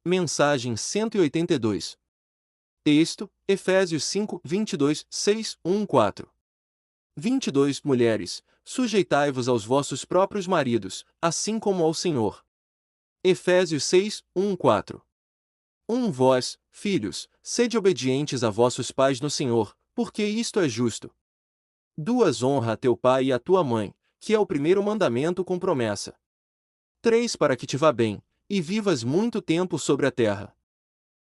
Mensagem 182. Texto: Efésios 5, 22, 6, 1, 4. 22 Mulheres, sujeitai-vos aos vossos próprios maridos, assim como ao Senhor. Efésios 6, 1, 4. Vós, filhos, sede obedientes a vossos pais no Senhor, porque isto é justo. 2 Honra a teu pai e a tua mãe, que é o primeiro mandamento com promessa. 3 Para que te vá bem, e vivas muito tempo sobre a terra.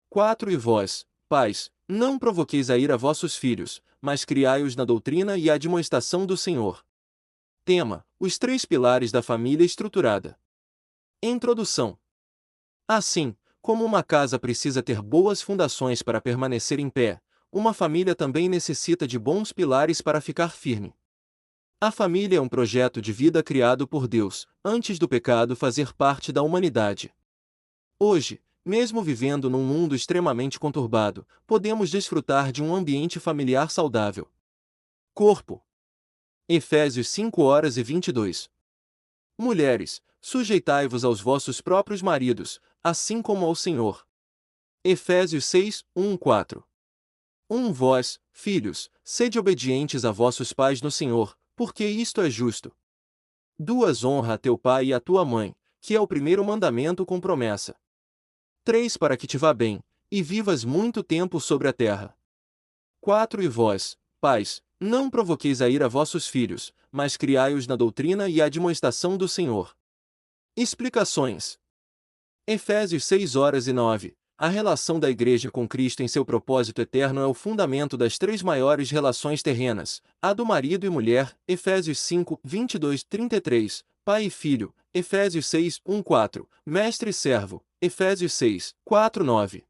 4 E vós, pais, não provoqueis a ira vossos filhos, mas criai-os na doutrina e admoestação do Senhor. Tema: os 3 pilares da família estruturada. Introdução. Assim, como uma casa precisa ter boas fundações para permanecer em pé, uma família também necessita de bons pilares para ficar firme. A família é um projeto de vida criado por Deus, antes do pecado fazer parte da humanidade. Hoje, mesmo vivendo num mundo extremamente conturbado, podemos desfrutar de um ambiente familiar saudável. Corpo. Efésios 5:22. Mulheres, sujeitai-vos aos vossos próprios maridos, assim como ao Senhor. Efésios 6, 1, 4. Vós, filhos, sede obedientes a vossos pais no Senhor, porque isto é justo. 2 Honra a teu pai e a tua mãe, que é o primeiro mandamento com promessa. 3 Para que te vá bem, e vivas muito tempo sobre a terra. 4 E vós, pais, não provoqueis a ira vossos filhos, mas criai-os na doutrina e admoestação do Senhor. Explicações. Efésios 6:9. A relação da Igreja com Cristo em seu propósito eterno é o fundamento das 3 maiores relações terrenas, a do marido e mulher, Efésios 5, 22, 33, pai e filho, Efésios 6, 1, 4, mestre e servo, Efésios 6, 4, 9.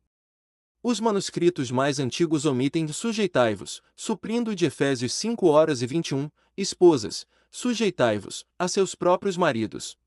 Os manuscritos mais antigos omitem sujeitai-vos, suprindo de Efésios 5:21, esposas, sujeitai-vos a seus próprios maridos.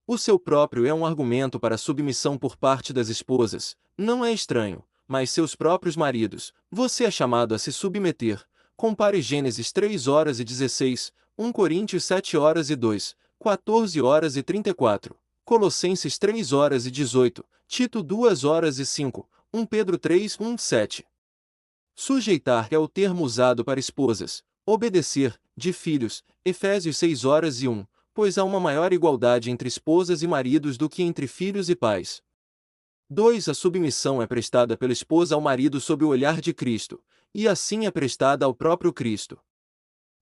O seu próprio é um argumento para a submissão por parte das esposas, não é estranho, mas seus próprios maridos, você é chamado a se submeter. Compare Gênesis 3:16, 1 Coríntios 7:2, 14:34, Colossenses 3:18, Tito 2:5, 1 Pedro 3:7. Sujeitar é o termo usado para esposas, obedecer, de filhos, Efésios 6:1. Pois há uma maior igualdade entre esposas e maridos do que entre filhos e pais. 2 A submissão é prestada pela esposa ao marido sob o olhar de Cristo, e assim é prestada ao próprio Cristo.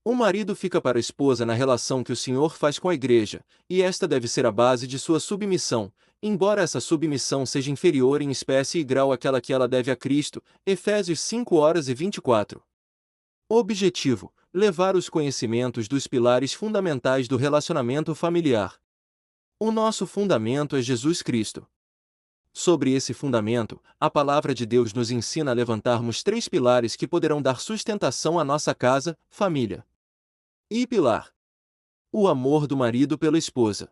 O marido fica para a esposa na relação que o Senhor faz com a Igreja, e esta deve ser a base de sua submissão, embora essa submissão seja inferior em espécie e grau àquela que ela deve a Cristo, Efésios 5:24. Objetivo: levar os conhecimentos dos pilares fundamentais do relacionamento familiar. O nosso fundamento é Jesus Cristo. Sobre esse fundamento, a palavra de Deus nos ensina a levantarmos 3 pilares que poderão dar sustentação à nossa casa, família. E pilar: o amor do marido pela esposa.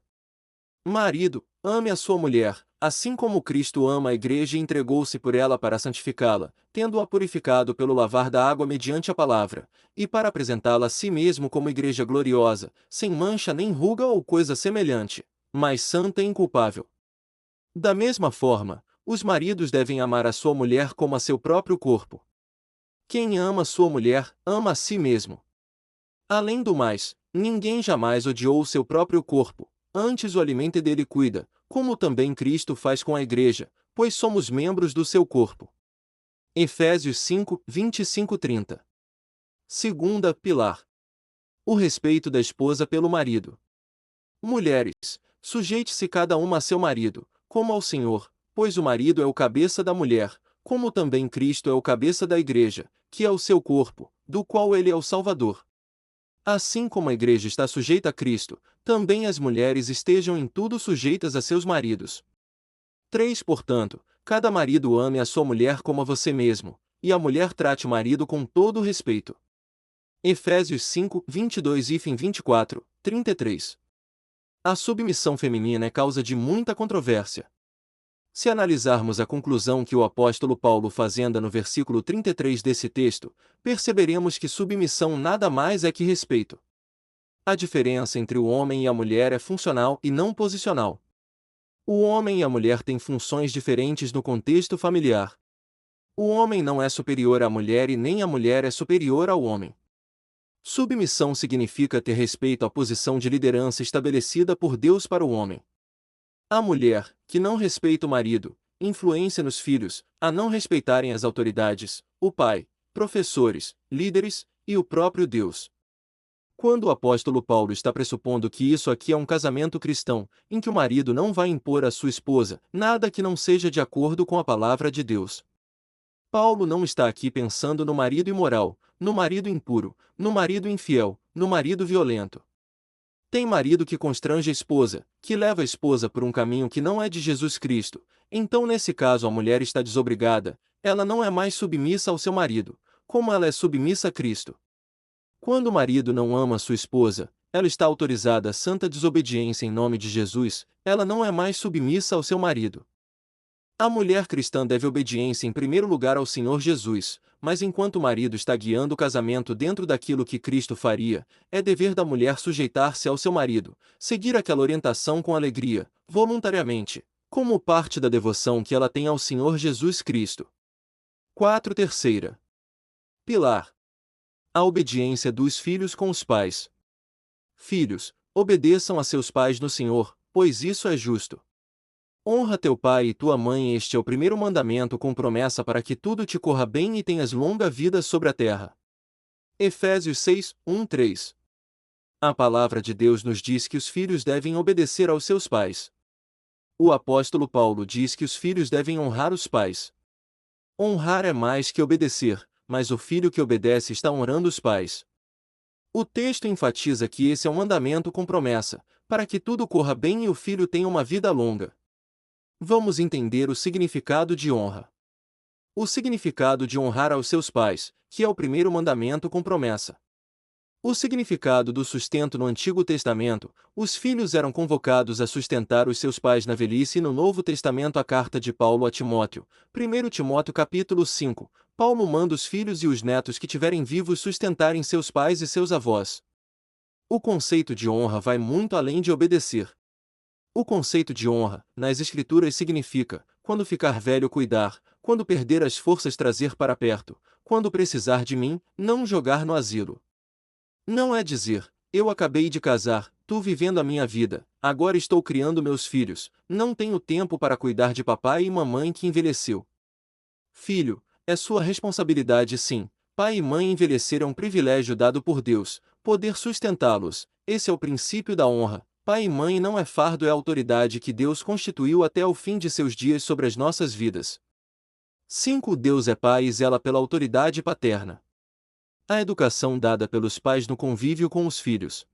Marido, ame a sua mulher, assim como Cristo ama a Igreja e entregou-se por ela para santificá-la, tendo-a purificado pelo lavar da água mediante a palavra, e para apresentá-la a si mesmo como Igreja gloriosa, sem mancha nem ruga ou coisa semelhante, mas santa e inculpável. Da mesma forma, os maridos devem amar a sua mulher como a seu próprio corpo. Quem ama sua mulher, ama a si mesmo. Além do mais, ninguém jamais odiou o seu próprio corpo, antes o alimenta e dele cuida, como também Cristo faz com a Igreja, pois somos membros do seu corpo. Efésios 5, 25-30. Segunda pilar: o respeito da esposa pelo marido. Mulheres, sujeite-se cada uma a seu marido, como ao Senhor, pois o marido é o cabeça da mulher, como também Cristo é o cabeça da Igreja, que é o seu corpo, do qual ele é o Salvador. Assim como a Igreja está sujeita a Cristo, também as mulheres estejam em tudo sujeitas a seus maridos. 3 Portanto, cada marido ame a sua mulher como a você mesmo, e a mulher trate o marido com todo o respeito. Efésios 5, 22-24, 33. A submissão feminina é causa de muita controvérsia. Se analisarmos a conclusão que o apóstolo Paulo fazenda no versículo 33 desse texto, perceberemos que submissão nada mais é que respeito. A diferença entre o homem e a mulher é funcional e não posicional. O homem e a mulher têm funções diferentes no contexto familiar. O homem não é superior à mulher e nem a mulher é superior ao homem. Submissão significa ter respeito à posição de liderança estabelecida por Deus para o homem. A mulher, que não respeita o marido, influencia nos filhos a não respeitarem as autoridades, o pai, professores, líderes e o próprio Deus. Quando o apóstolo Paulo está pressupondo que isso aqui é um casamento cristão, em que o marido não vai impor à sua esposa nada que não seja de acordo com a palavra de Deus. Paulo não está aqui pensando no marido imoral, no marido impuro, no marido infiel, no marido violento. Tem marido que constrange a esposa, que leva a esposa por um caminho que não é de Jesus Cristo, então nesse caso a mulher está desobrigada, ela não é mais submissa ao seu marido, como ela é submissa a Cristo. Quando o marido não ama sua esposa, ela está autorizada a santa desobediência em nome de Jesus, ela não é mais submissa ao seu marido. A mulher cristã deve obediência em primeiro lugar ao Senhor Jesus, mas enquanto o marido está guiando o casamento dentro daquilo que Cristo faria, é dever da mulher sujeitar-se ao seu marido, seguir aquela orientação com alegria, voluntariamente, como parte da devoção que ela tem ao Senhor Jesus Cristo. 4. Terceira. Pilar. A obediência dos filhos com os pais. Filhos, obedeçam a seus pais no Senhor, pois isso é justo. Honra teu pai e tua mãe, este é o primeiro mandamento com promessa para que tudo te corra bem e tenhas longa vida sobre a terra. Efésios 6, 1-3. A palavra de Deus nos diz que os filhos devem obedecer aos seus pais. O apóstolo Paulo diz que os filhos devem honrar os pais. Honrar é mais que obedecer, mas o filho que obedece está honrando os pais. O texto enfatiza que esse é um mandamento com promessa, para que tudo corra bem e o filho tenha uma vida longa. Vamos entender o significado de honra. O significado de honrar aos seus pais, que é o primeiro mandamento com promessa. O significado do sustento no Antigo Testamento: os filhos eram convocados a sustentar os seus pais na velhice, e no Novo Testamento a carta de Paulo a Timóteo, 1 Timóteo capítulo 5, Paulo manda os filhos e os netos que tiverem vivos sustentarem seus pais e seus avós. O conceito de honra vai muito além de obedecer. O conceito de honra, nas Escrituras significa, quando ficar velho cuidar, quando perder as forças trazer para perto, quando precisar de mim, não jogar no asilo. Não é dizer, eu acabei de casar, tu vivendo a minha vida, agora estou criando meus filhos, não tenho tempo para cuidar de papai e mamãe que envelheceu. Filho, é sua responsabilidade sim, pai e mãe envelhecer é um privilégio dado por Deus, poder sustentá-los, esse é o princípio da honra. Pai e mãe não é fardo, é autoridade que Deus constituiu até o fim de seus dias sobre as nossas vidas. 5. Deus é pai e zela pela autoridade paterna. A educação dada pelos pais no convívio com os filhos.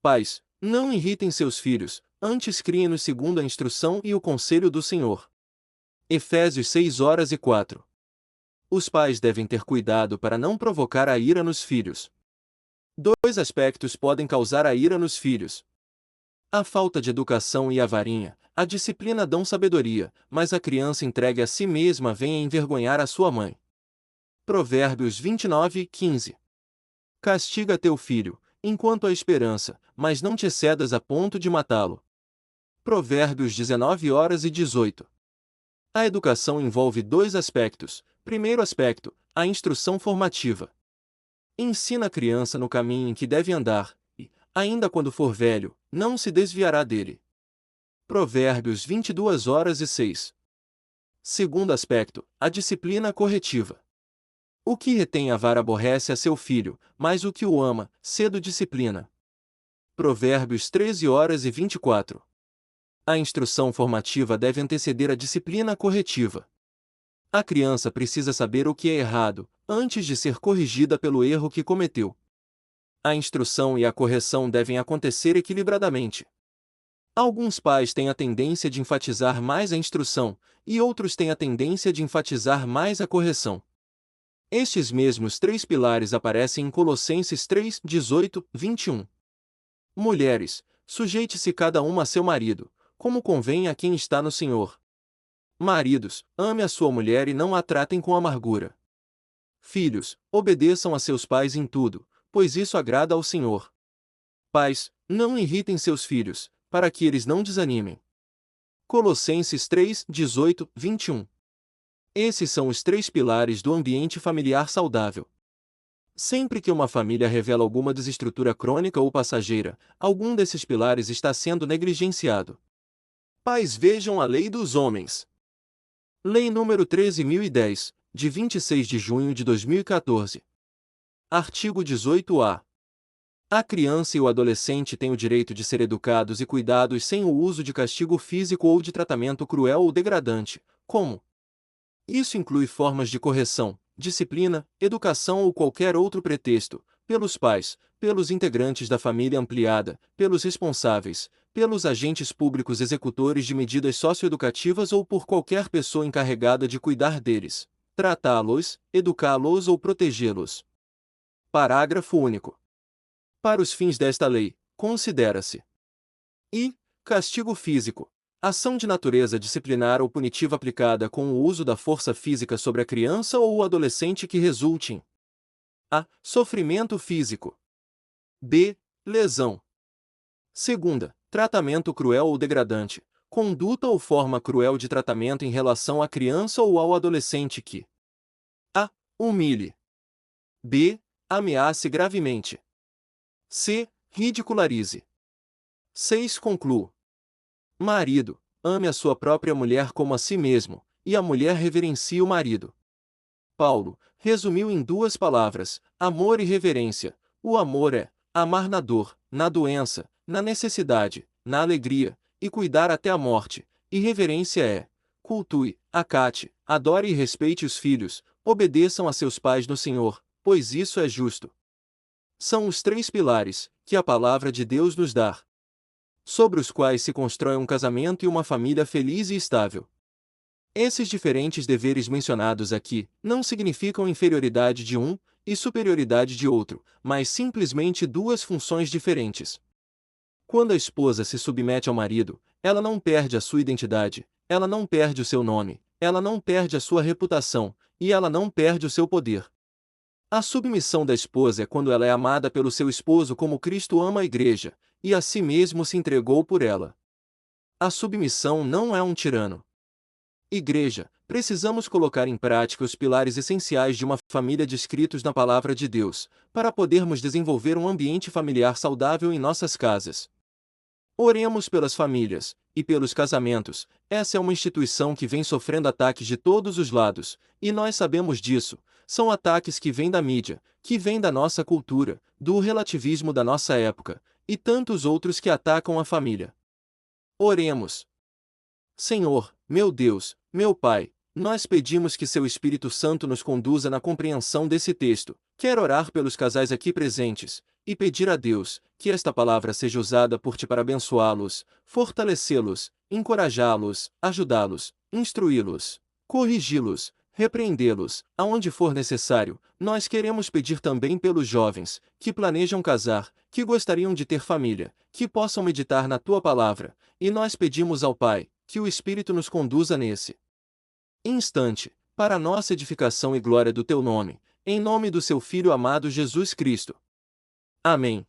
Pais, não irritem seus filhos, antes criem-nos segundo a instrução e o conselho do Senhor. Efésios 6:4. Os pais devem ter cuidado para não provocar a ira nos filhos. Dois aspectos podem causar a ira nos filhos: a falta de educação e a varinha. A disciplina dão sabedoria, mas a criança entregue a si mesma vem a envergonhar a sua mãe. Provérbios 29:15. Castiga teu filho, enquanto há esperança, mas não te excedas a ponto de matá-lo. Provérbios 19:18. A educação envolve dois aspectos. Primeiro aspecto, a instrução formativa. Ensina a criança no caminho em que deve andar, e, ainda quando for velho, não se desviará dele. Provérbios 22:6. Segundo aspecto, a disciplina corretiva. O que retém a vara aborrece a seu filho, mas o que o ama, cedo disciplina. Provérbios 13:24. A instrução formativa deve anteceder a disciplina corretiva. A criança precisa saber o que é errado, antes de ser corrigida pelo erro que cometeu. A instrução e a correção devem acontecer equilibradamente. Alguns pais têm a tendência de enfatizar mais a instrução, e outros têm a tendência de enfatizar mais a correção. Estes mesmos três pilares aparecem em Colossenses 3:18-21. Mulheres, sujeite-se cada uma a seu marido, como convém a quem está no Senhor. Maridos, ame a sua mulher e não a tratem com amargura. Filhos, obedeçam a seus pais em tudo, pois isso agrada ao Senhor. Pais, não irritem seus filhos, para que eles não desanimem. Colossenses 3, 18, 21. Esses são os 3 pilares do ambiente familiar saudável. Sempre que uma família revela alguma desestrutura crônica ou passageira, algum desses pilares está sendo negligenciado. Pais, vejam a Lei dos Homens. Lei nº 13.010, de 26 de junho de 2014. Artigo 18-A. A criança e o adolescente têm o direito de ser educados e cuidados sem o uso de castigo físico ou de tratamento cruel ou degradante, como. Isso inclui formas de correção, disciplina, educação ou qualquer outro pretexto, pelos pais, pelos integrantes da família ampliada, pelos responsáveis, pelos agentes públicos executores de medidas socioeducativas ou por qualquer pessoa encarregada de cuidar deles, tratá-los, educá-los ou protegê-los. Parágrafo único. Para os fins desta lei, considera-se: I. Castigo físico. Ação de natureza disciplinar ou punitiva aplicada com o uso da força física sobre a criança ou o adolescente que resulte em a. Sofrimento físico. B. Lesão. Segunda. Tratamento cruel ou degradante. Conduta ou forma cruel de tratamento em relação à criança ou ao adolescente que a. Humilhe. B. Ameace gravemente. C. Ridicularize. 6. Concluo. Marido, ame a sua própria mulher como a si mesmo, e a mulher reverencie o marido. Paulo resumiu em 2 palavras: amor e reverência. O amor é amar na dor, na doença, na necessidade, na alegria, e cuidar até a morte. E reverência é: cultue, acate, adore e respeite os filhos, obedeçam a seus pais no Senhor, pois isso é justo. São os 3 pilares que a palavra de Deus nos dá, sobre os quais se constrói um casamento e uma família feliz e estável. Esses diferentes deveres mencionados aqui não significam inferioridade de um e superioridade de outro, mas simplesmente 2 funções diferentes. Quando a esposa se submete ao marido, ela não perde a sua identidade, ela não perde o seu nome, ela não perde a sua reputação, e ela não perde o seu poder. A submissão da esposa é quando ela é amada pelo seu esposo como Cristo ama a igreja, e a si mesmo se entregou por ela. A submissão não é um tirano. Igreja, precisamos colocar em prática os pilares essenciais de uma família descritos na Palavra de Deus, para podermos desenvolver um ambiente familiar saudável em nossas casas. Oremos pelas famílias e pelos casamentos. Essa é uma instituição que vem sofrendo ataques de todos os lados, e nós sabemos disso. São ataques que vêm da mídia, que vêm da nossa cultura, do relativismo da nossa época, e tantos outros que atacam a família. Oremos. Senhor, meu Deus, meu Pai, nós pedimos que seu Espírito Santo nos conduza na compreensão desse texto. Quero orar pelos casais aqui presentes, e pedir a Deus que esta palavra seja usada por ti para abençoá-los, fortalecê-los, encorajá-los, ajudá-los, instruí-los, corrigi-los, repreendê-los, aonde for necessário. Nós queremos pedir também pelos jovens, que planejam casar, que gostariam de ter família, que possam meditar na tua palavra, e nós pedimos ao Pai, que o Espírito nos conduza nesse instante, para a nossa edificação e glória do teu nome, em nome do seu Filho amado Jesus Cristo. Amém.